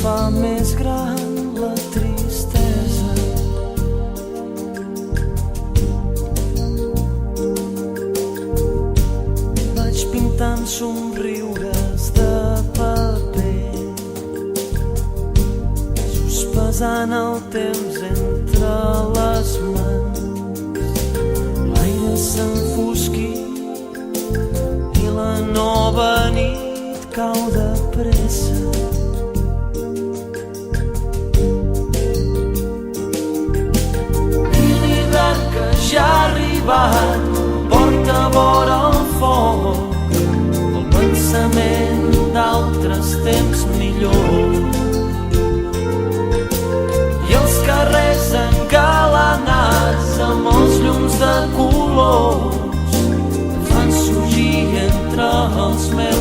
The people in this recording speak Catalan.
fa més gran la tristesa. Vaig pintant somriures de paper, sospesant el temps entre les mans. L'aire s'enfosquí i la nova nit cau de pressa. I l'hivern que ja ha arribat porta vora el foc el pensament d'altres temps millors. I els carrers engalanats amb els llums de colors fan sorgir entre els meus